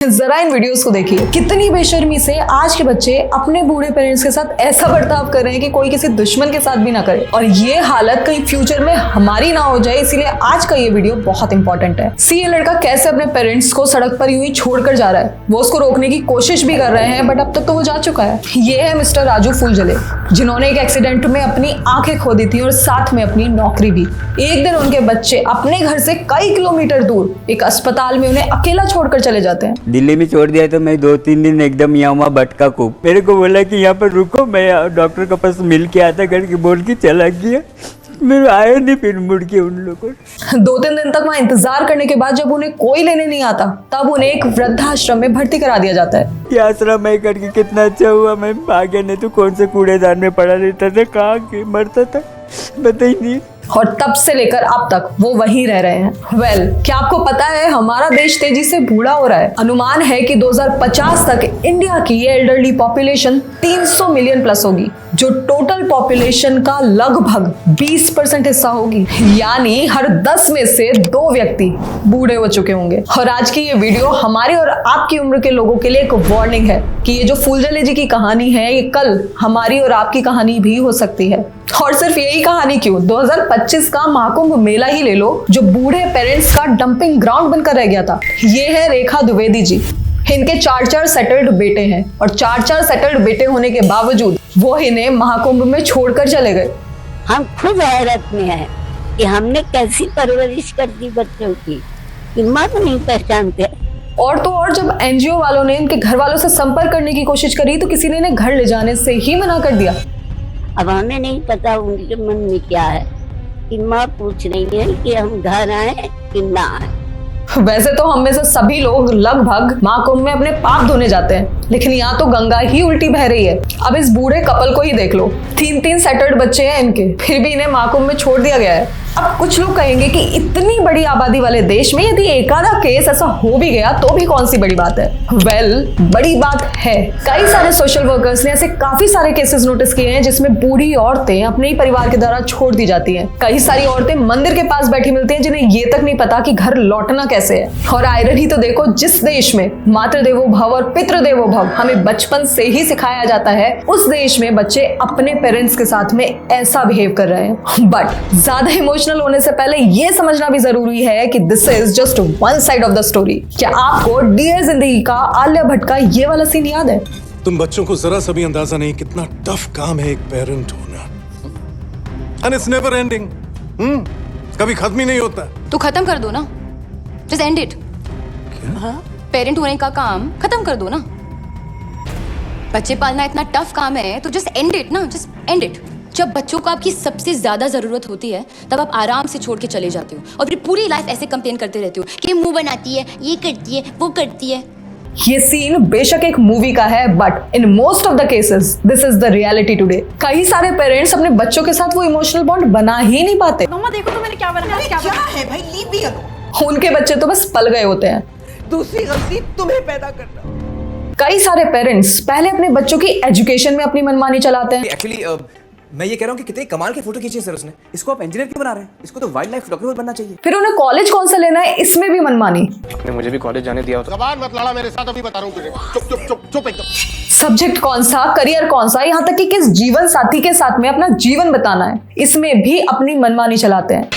जरा इन वीडियोस को देखिए, कितनी बेशर्मी से आज के बच्चे अपने बूढ़े पेरेंट्स के साथ ऐसा बर्ताव कर रहे हैं कि कोई किसी दुश्मन के साथ भी ना करे। और ये हालत कहीं फ्यूचर में हमारी ना हो जाए, इसीलिए आज का ये वीडियो बहुत इंपॉर्टेंट है। सी, ये लड़का कैसे अपने पेरेंट्स को सड़क पर यूं ही छोड़कर जा रहा है। वो उसको रोकने की कोशिश भी कर रहे हैं, बट अब तक तो वो जा चुका है। ये है मिस्टर राजू फुलझले, जिन्होंने एक एक्सीडेंट में अपनी आंखें खो दी थी और साथ में अपनी नौकरी भी। एक दिन उनके बच्चे अपने घर से कई किलोमीटर दूर एक अस्पताल में उन्हें अकेला छोड़कर चले जाते हैं। दिल्ली में छोड़ दिया तो मैं 2-3 दिन एकदम यहाँ वहाँ भटका खूब। मेरे को बोला कि यहाँ पर रुको, मैं डॉक्टर के पास मिल के आता करके बोल के चला गया। मेरे आया नहीं फिर मुड़ के उन लोगों। 2-3 दिन तक वहाँ इंतजार करने के बाद जब उन्हें कोई लेने नहीं आता, तब उन्हें एक वृद्धाश्रम में भर्ती करा दिया जाता है। ये आश्रम में करके कितना अच्छा हुआ, मैं भाग्य नहीं तो कौन से कूड़ेदान में पड़ा रहता था, कहाँ के मरता था बताइए नहीं। और तब से लेकर अब तक वो वहीं रह रहे हैं। वेल, क्या आपको पता है हमारा देश तेजी से बूढ़ा हो रहा है। अनुमान है कि 2050 तक इंडिया की एल्डरली पॉपुलेशन 300 मिलियन प्लस होगी, जो टोटल पॉपुलेशन का लगभग 20% हिस्सा होगी। यानी हर 10 में से 2 व्यक्ति बूढ़े हो चुके होंगे। और आज की ये वीडियो हमारी और आपकी उम्र के लोगों के लिए एक वार्निंग है कि ये जो फुलझले जी की कहानी है, ये कल हमारी और आपकी कहानी भी हो सकती है। और सिर्फ यही कहानी क्यों, 2025 का महाकुंभ मेला ही ले लो, जो बूढ़े पेरेंट्स का डंपिंग ग्राउंड बनकर रह गया था। ये है रेखा द्विवेदी जी। इनके 4 सेटल्ड बेटे हैं और 4 सेटल्ड बेटे होने के बावजूद वो इन्हें महाकुंभ में छोड़कर चले गए। हम खुद हैरत में हैं कि हमने कैसी परवरिश कर दी बच्चों की कि माँ को नहीं पहचानते। और तो और जब एनजीओ वालों ने इनके घर वालों से संपर्क करने की कोशिश करी तो किसी ने इन्हें घर ले जाने से ही मना कर दिया। अब हमें नहीं पता उनके मन में क्या है कि माँ पूछ रही है कि हम घर आए कि ना आए। वैसे तो हम में से सभी लोग लगभग महाकुंभ में अपने पाप धोने जाते हैं, लेकिन यहाँ तो गंगा ही उल्टी बह रही है। अब इस बूढ़े कपल को ही देख लो, 3 सेटल्ड बच्चे हैं इनके, फिर भी इन्हें महाकुंभ में छोड़ दिया गया है। अब कुछ लोग कहेंगे कि इतनी बड़ी आबादी वाले देश में यदि एकाधा केस ऐसा हो भी गया तो भी कौन सी बड़ी बात है। वेल, बड़ी बात है। कई सारे सोशल वर्कर्स ने ऐसे काफी सारे केसेस नोटिस किए हैं जिसमें बूढ़ी औरतें अपने ही परिवार के द्वारा छोड़ दी जाती हैं। कई सारी औरतें मंदिर के पास बैठी मिलती हैं जिन्हें ये तक नहीं पता कि घर लौटना कैसे है। और आयरनी तो देखो, जिस देश में मातृदेवो भव और पितृदेवो भव हमें बचपन से ही सिखाया जाता है, उस देश में बच्चे अपने पेरेंट्स के साथ में ऐसा बिहेव कर रहे हैं। बट ज्यादा इमोशनल होने से पहले ये समझना भी जरूरी है कि this is just one side of the story. क्या आपको डियर जिंदगी का आलिया भट्ट का ये वाला सीन याद है? तुम बच्चों को जरा सा भी अंदाजा नहीं कितना टफ काम है एक पेरेंट होना, एंड इट्स नेवर एंडिंग। कभी खत्म ही नहीं होता। तो खत्म कर दो ना, जस्ट एंड इट। पेरेंट होने का काम खत्म कर दो ना। बच्चे पालना इतना टफ काम है तो जस्ट एंड इट ना, जस्ट एंड इट। जब बच्चों को आपकी सबसे ज्यादा जरूरत होती है तब आप आराम से छोड़ के चले जाते हो और फिर पूरी लाइफ ऐसे कंप्लेन करते रहते हो कि मुंह बनाती है, ये करती है, वो करती है। ये सीन बेशक एक मूवी का है, but in most of the cases this is the reality today. कई सारे पेरेंट्स अपने बच्चों के साथ वो इमोशनल बॉन्ड बना ही नहीं पाते। मम्मा देखो तो मैंने क्या बनाया। क्या है भाई, लीव मी अलोन। उनके बच्चे तो बस पल गए होते हैं। दूसरी गलती तुम्हें पैदा करना। कई सारे पेरेंट्स पहले अपने बच्चों की एजुकेशन में अपनी मनमानी चलाते हैं। एक्चुअली मैं ये कह रहा हूँ कि कितने कमाल के फोटो खींचे हैं सर उसने। इसको आप इंजीनियर क्यों बना रहे हैं? इसको तो वाइल्ड लाइफ फोटोग्राफर बनना चाहिए। फिर उन्हें कॉलेज कौन सा लेना है, इसमें भी मनमानी। आपने मुझे भी कॉलेज जाने दिया होता। जबान मत लड़ा मेरे साथ, अभी बता रहा हूँ तुझे। चुप चुप चुप चुप एकदम। सब्जेक्ट कौन सा, करियर कौन सा, यहाँ तक कि किस जीवन साथी के साथ में अपना जीवन बताना है, इसमें भी अपनी मनमानी चलाते हैं।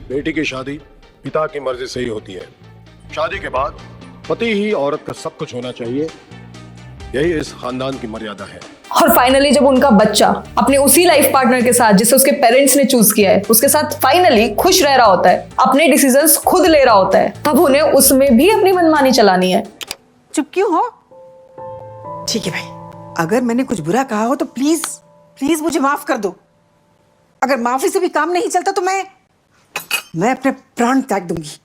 बेटी की शादी पिता की मर्जी से ही होती है। शादी के बाद पति ही औरत का सब कुछ होना चाहिए, यही इस खानदान की मर्यादा है। और फाइनली जब उनका बच्चा अपने उसी लाइफ पार्टनर के साथ जिसे उसके पेरेंट्स ने चूज किया है, उसके साथ फाइनली खुश रह रहा होता है, अपने डिसीजंस खुद ले रहा होता है, तब उन्हें उसमें भी अपनी मनमानी चलानी है। चुप क्यों हो? ठीक है भाई, अगर मैंने कुछ बुरा कहा हो तो प्लीज प्लीज मुझे माफ कर दो। अगर माफी से भी काम नहीं चलता तो मैं अपने प्राण त्याग दूंगी।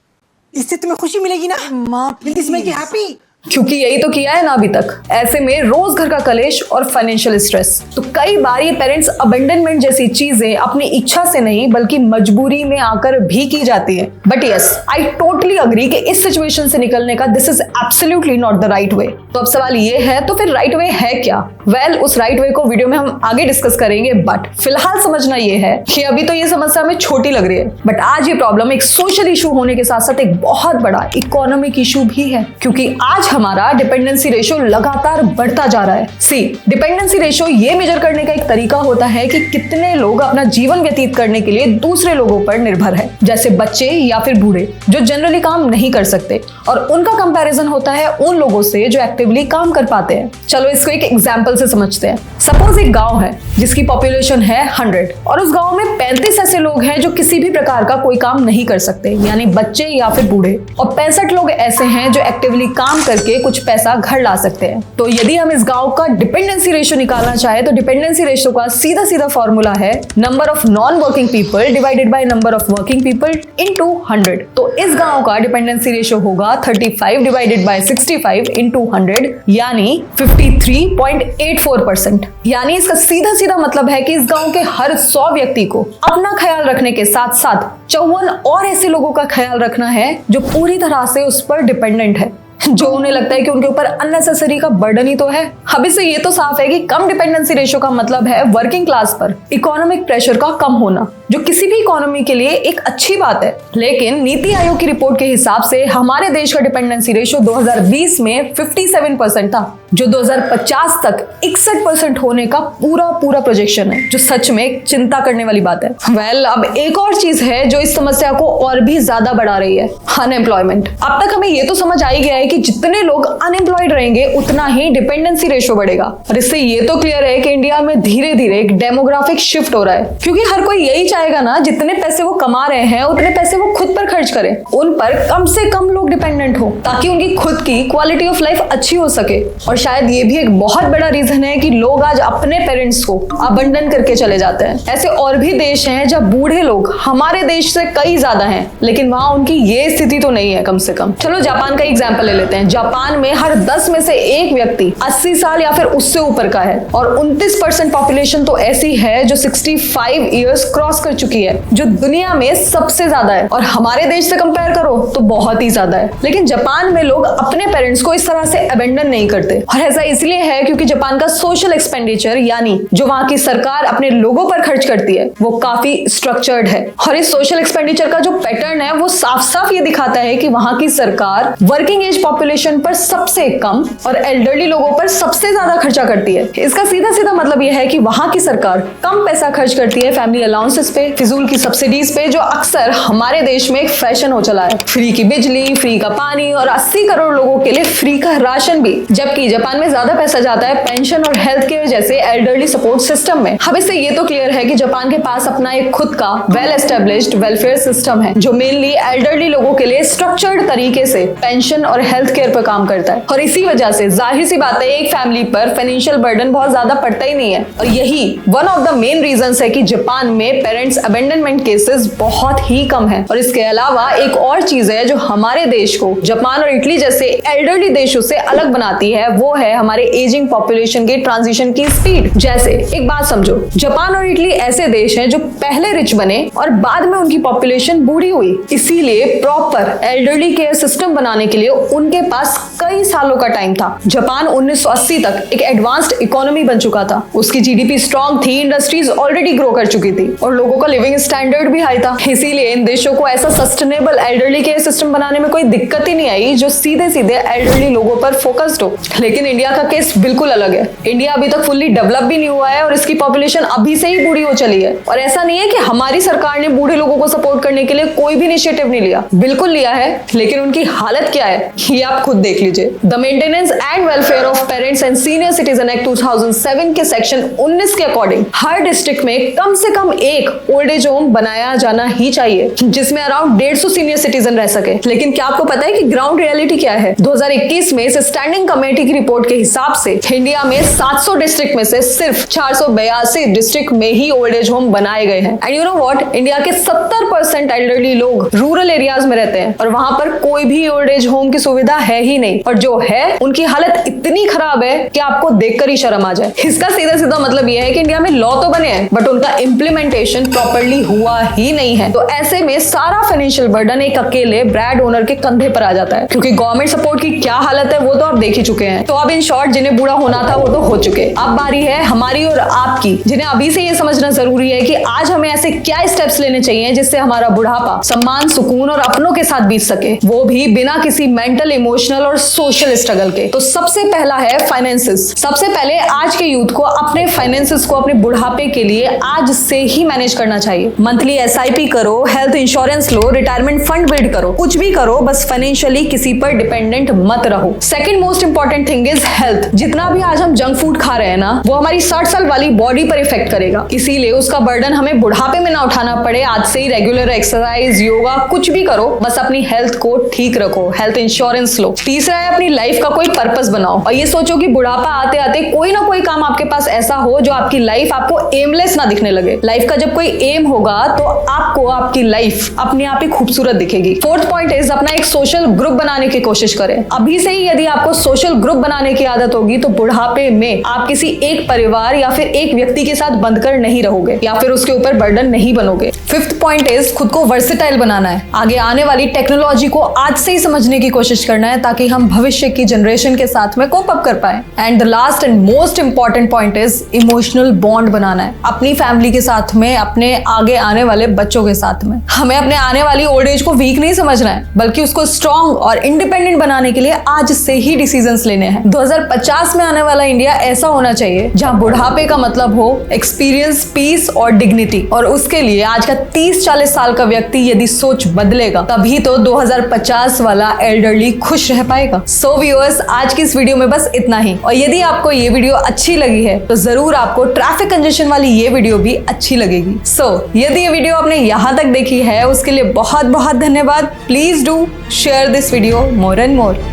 इससे तुम्हें खुशी मिलेगी ना? माँ प्लीज मेक मी हैप्पी। क्योंकि यही तो किया है ना अभी तक। ऐसे में रोज घर का कलेश और फाइनेंशियल स्ट्रेस। तो कई बार ये पेरेंट्स अबेंडनमेंट जैसी चीजें अपनी इच्छा से नहीं बल्कि मजबूरी में आकर भी की जाती है। But yes, I totally agree कि इस सिचुएशन से निकलने का this is absolutely not the right way. तो अब सवाल ये है, तो फिर राइट वे है क्या? वेल, उस राइट वे को वीडियो में हम आगे डिस्कस करेंगे, बट फिलहाल समझना ये है कि अभी तो ये समस्या हमें छोटी लग रही है, बट आज ये प्रॉब्लम एक सोशल इशू होने के साथ साथ एक बहुत बड़ा इकोनॉमिक इशू भी है, क्योंकि आज हमारा डिपेंडेंसी रेशियो लगातार बढ़ता जा रहा है। सी, डिपेंडेंसी रेशियो ये मेजर करने का एक तरीका होता है कि कितने लोग अपना जीवन व्यतीत करने के लिए दूसरे लोगों पर निर्भर है, जैसे बच्चे या फिर बूढ़े जो जनरली काम नहीं कर सकते, और उनका कंपैरिजन होता है उन लोगों से जो एक्टिवली काम कर पाते हैं। चलो इसको एक एग्जांपल से समझते हैं। सपोज एक गांव है जिसकी पॉपुलेशन है 100 और उस गांव में 35 ऐसे लोग हैं जो किसी भी प्रकार का कोई काम नहीं कर सकते, यानी बच्चे या फिर बूढ़े, और 65 लोग ऐसे हैं जो एक्टिवली काम करके कुछ पैसा घर ला सकते हैं। तो यदि हम इस गांव का डिपेंडेंसी रेशियो निकालना चाहे तो डिपेंडेंसी रेशियो का सीधा सीधा फॉर्मूला है number of non working people divided by number of working people into 100। तो इस गांव का डिपेंडेंसी रेशियो होगा 35 डिवाइडेड बाय 65 इनटू 100, यानी 53.84%। यानी इसका सीधा सीधा मतलब है कि इस गांव के हर 100 व्यक्ति को अपना ख्याल रखने के साथ साथ 54 और ऐसे लोगों का ख्याल रखना है जो पूरी तरह से उस पर डिपेंडेंट है, जो उन्हें लगता है कि उनके ऊपर अननेसेसरी का बर्डन ही तो है। अब इससे ये तो साफ है कि कम डिपेंडेंसी रेशियो का मतलब है वर्किंग क्लास पर इकोनॉमिक प्रेशर का कम होना, जो किसी भी इकोनॉमी के लिए एक अच्छी बात है। लेकिन नीति आयोग की रिपोर्ट के हिसाब से हमारे देश का डिपेंडेंसी रेशियो 2020 में 57% था, जो 2050 तक 61% होने का पूरा प्रोजेक्शन है, जो सच में एक चिंता करने वाली बात है। वेल, अब एक और चीज है जो इस समस्या को और भी ज्यादा बढ़ा रही है, अनएम्प्लॉयमेंट। अब तक हमें ये तो समझ आ ही गया है कि जितने लोग अनएम्प्लॉयड रहेंगे उतना ही डिपेंडेंसी रेशियो बढ़ेगा, और इससे ये तो क्लियर है कि इंडिया में धीरे धीरे एक डेमोग्राफिक शिफ्ट हो रहा है, क्योंकि हर कोई यही चाहेगा ना जितने पैसे वो कमा रहे हैं उतने पैसे वो खुद पर खर्च करें, उन पर कम से कम लोग डिपेंडेंट हो, ताकि उनकी खुद की क्वालिटी ऑफ लाइफ अच्छी हो सके। और शायद ये भी एक बहुत बड़ा रीजन है कि लोग आज अपने पेरेंट्स को अबंडन करके चले जाते हैं। ऐसे और भी देश हैं जहाँ बूढ़े लोग हमारे देश से कई ज्यादा हैं, लेकिन वहां उनकी ये स्थिति तो नहीं है कम से कम। चलो जापान का एग्जाम्पल ले लेते हैं। जापान में हर 10 में से एक व्यक्ति 80 साल या फिर उससे ऊपर का है, और 29% पॉपुलेशन तो ऐसी है जो 65 ईयर्स क्रॉस कर चुकी है, जो दुनिया में सबसे ज्यादा है, और हमारे देश से कंपेयर करो तो बहुत ही ज्यादा है। लेकिन जापान में लोग अपने पेरेंट्स को इस तरह से अबेंडन नहीं करते, और ऐसा इसलिए है क्योंकि जापान का सोशल एक्सपेंडिचर, यानी जो वहां की सरकार अपने लोगों पर खर्च करती है, वो काफी स्ट्रक्चर्ड है। और इस सोशल एक्सपेंडिचर का जो पैटर्न है वो साफ साफ ये दिखाता है कि वहां की सरकार वर्किंग एज पॉपुलेशन पर सबसे कम और एल्डरली लोगों पर सबसे ज्यादा खर्चा करती है। इसका सीधा सीधा मतलब यह है कि वहां की सरकार कम पैसा खर्च करती है फैमिली अलाउंसेस पे, फिजूल की सब्सिडीज पे, जो अक्सर हमारे देश में एक फैशन हो चला है। फ्री की बिजली, फ्री का पानी और 80 करोड़ लोगों के लिए फ्री का राशन भी, जबकि जापान में ज्यादा पैसा जाता है पेंशन और हेल्थ केयर जैसे एल्डरली सपोर्ट सिस्टम में। अब इससे ये तो क्लियर है कि जापान के पास अपना एक खुद का वेल एस्टेब्लिश्ड वेलफेयर सिस्टम है, जो मेनली एल्डरली लोगों के लिए स्ट्रक्चर्ड तरीके से पेंशन और हेल्थ केयर पर काम करता है। और इसी वजह से जाहिर सी बात है एक फैमिली पर फाइनेंशियल बर्डन बहुत ज्यादा पड़ता ही नहीं है, और यही one of the main reasons है कि जापान में पेरेंट्स अबेंडनमेंट केसेस बहुत ही कम है। और इसके अलावा एक और चीज है जो हमारे देश को जापान और इटली जैसे एल्डरली देशों से अलग बनाती है, वो है हमारे एजिंग पॉपुलेशन के ट्रांजिशन की स्पीड। जैसे एक बात समझो, जापान और इटली ऐसे देश हैं जो पहले रिच बने और बाद में उनकी पॉपुलेशन बूढ़ी हुई, इसीलिए प्रॉपर एल्डरली केयर सिस्टम बनाने के लिए उनके पास कई सालों का टाइम था। जापान 1980 तक एक एडवांस्ड इकोनॉमी बन चुका था, उसकी जीडीपी स्ट्रॉन्ग थी, इंडस्ट्रीज ऑलरेडी ग्रो कर चुकी थी, और लोगों का लिविंग स्टैंडर्ड भी हाई था। इसीलिए इन देशों को ऐसा सस्टेनेबल एल्डरली केयर सिस्टम बनाने में कोई दिक्कत ही नहीं आई जो सीधे सीधे एल्डरली लोगों पर फोकस्ड हो। लेकिन इंडिया का केस बिल्कुल अलग है। इंडिया अभी तक फुल्ली डेवलप भी नहीं हुआ है और इसकी पॉपुलेशन अभी से ही बूढ़ी हो चली है। और ऐसा नहीं है कि हमारी सरकार ने बूढ़े लोगों को सपोर्ट करने के लिए कोई भी इनिशिएटिव नहीं लिया, बिल्कुल लिया है, लेकिन उनकी हालत क्या है ये आप खुद देख लीजिए। The maintenance and welfare of parents and senior citizen act 2007 के सेक्शन 19 के अकॉर्डिंग हर डिस्ट्रिक्ट में कम से कम एक ओल्ड एज होम बनाया जाना ही चाहिए जिसमें अराउंड 150 सीनियर सिटीजन रह सके। लेकिन क्या आपको पता है कि ग्राउंड रियलिटी क्या है? 2021 में इस स्टैंडिंग कमेटी की रिपोर्ट के हिसाब से इंडिया में 700 डिस्ट्रिक्ट में से सिर्फ 482 डिस्ट्रिक्ट में ही ओल्ड एज होम बनाए गए हैं। And you know what, India के 70% एल्डरली लोग रूरल एरियाज में रहते हैं और वहां पर कोई भी ओल्ड एज होम की सुविधा है ही नहीं, और जो है उनकी हालत इतनी खराब है कि आपको देखकर ही शर्म आ जाए। इसका सीधा सीधा मतलब यह है कि इंडिया में लॉ तो बने हैं बट उनका इंप्लीमेंटेशन प्रॉपर्ली हुआ ही नहीं है। तो ऐसे में सारा फाइनेंशियल बर्डन एक अकेले ब्रांड ओनर के कंधे पर आ जाता है, क्योंकि गवर्नमेंट सपोर्ट की क्या हालत है वो तो आप देख ही चुके हैं। तो अब इन शॉर्ट जिन्हें बूढ़ा होना था वो तो हो चुके, अब बारी है हमारी और आपकी, जिन्हें अभी से ये समझना जरूरी है कि आज हमें ऐसे क्या स्टेप्स लेने चाहिए जिससे हमारा बुढ़ापा सम्मान, सुकून और अपनों के साथ बीत सके, वो भी बिना किसी मेंटल, इमोशनल और सोशल स्ट्रगल के। तो सबसे पहला है फाइनेंसेस। सबसे पहले आज के यूथ को अपने फाइनेंसेस को अपने बुढ़ापे के लिए आज से ही मैनेज करना चाहिए। मंथली SIP करो, हेल्थ इंश्योरेंस लो, रिटायरमेंट फंड बिल्ड करो, कुछ भी करो, बस फाइनेंशियली किसी पर डिपेंडेंट मत रहो। Second most important thing is health. जितना भी आज हम जंक फूड खा रहे हैं ना, वो हमारी 60 साल वाली बॉडी पर इफेक्ट करेगा, इसीलिए उसका बर्डन हमें बुढ़ापे में ना उठाना पड़े। आज से ही रेगुलर एक्सरसाइज, योगा, कुछ भी करो, बस अपनी हेल्थ को ठीक रखो, हेल्थ इंश्योरेंस लो। तीसरा है अपनी लाइफ का कोई पर्पस बनाओ और ये सोचो कि बुढ़ापा आते आते कोई ना कोई काम आपके पास ऐसा हो जो आपकी लाइफ आपको एमलेस ना दिखने लगे। लाइफ का जब कोई एम होगा तो आपको आपकी लाइफ अपने आप ही खूबसूरत दिखेगी। फोर्थ पॉइंट इज अपना एक सोशल ग्रुप बनाने की कोशिश करें। अभी से ही यदि आपको सोशल ग्रुप बनाने की आदत होगी तो बुढ़ापे में आप किसी एक परिवार या फिर एक व्यक्ति के साथ बंधकर नहीं रहोगे या फिर उसके ऊपर बर्डन नहीं बनोगे। फिफ्थ पॉइंट इज खुद को वर्सेटाइल बनाना है। आगे आने वाली टेक्नोलॉजी को आज से ही समझने की कोशिश करना है ताकि हम भविष्य की जनरेशन के साथ में कोप अप कर पाए। And the last and most important point is emotional bond बनाना है अपनी फैमिली के साथ में, अपने आगे आने वाले बच्चों के साथ में। हमें अपने आने वाली ओल्ड एज को वीक नहीं समझना है बल्कि उसको स्ट्रॉन्ग और इंडिपेंडेंट बनाने के लिए आज से ही डिसीजंस लेने हैं। 2050 में आने वाला इंडिया ऐसा होना चाहिए जहां बुढ़ापे का मतलब हो एक्सपीरियंस, पीस और डिग्निटी। और उसके लिए आज का 30-40 साल का व्यक्ति यदि सोच बदलेगा तभी तो 2050 वाला एल्डरली खुश रह पाएगा। सो व्यूअर्स, आज की इस वीडियो में बस इतना ही। और यदि आपको ये वीडियो अच्छी लगी है तो जरूर आपको ट्रैफिक कंजेशन वाली ये वीडियो भी अच्छी लगेगी। सो यदि ये वीडियो आपने यहाँ तक देखी है उसके लिए बहुत बहुत धन्यवाद। Please do share this video more and more.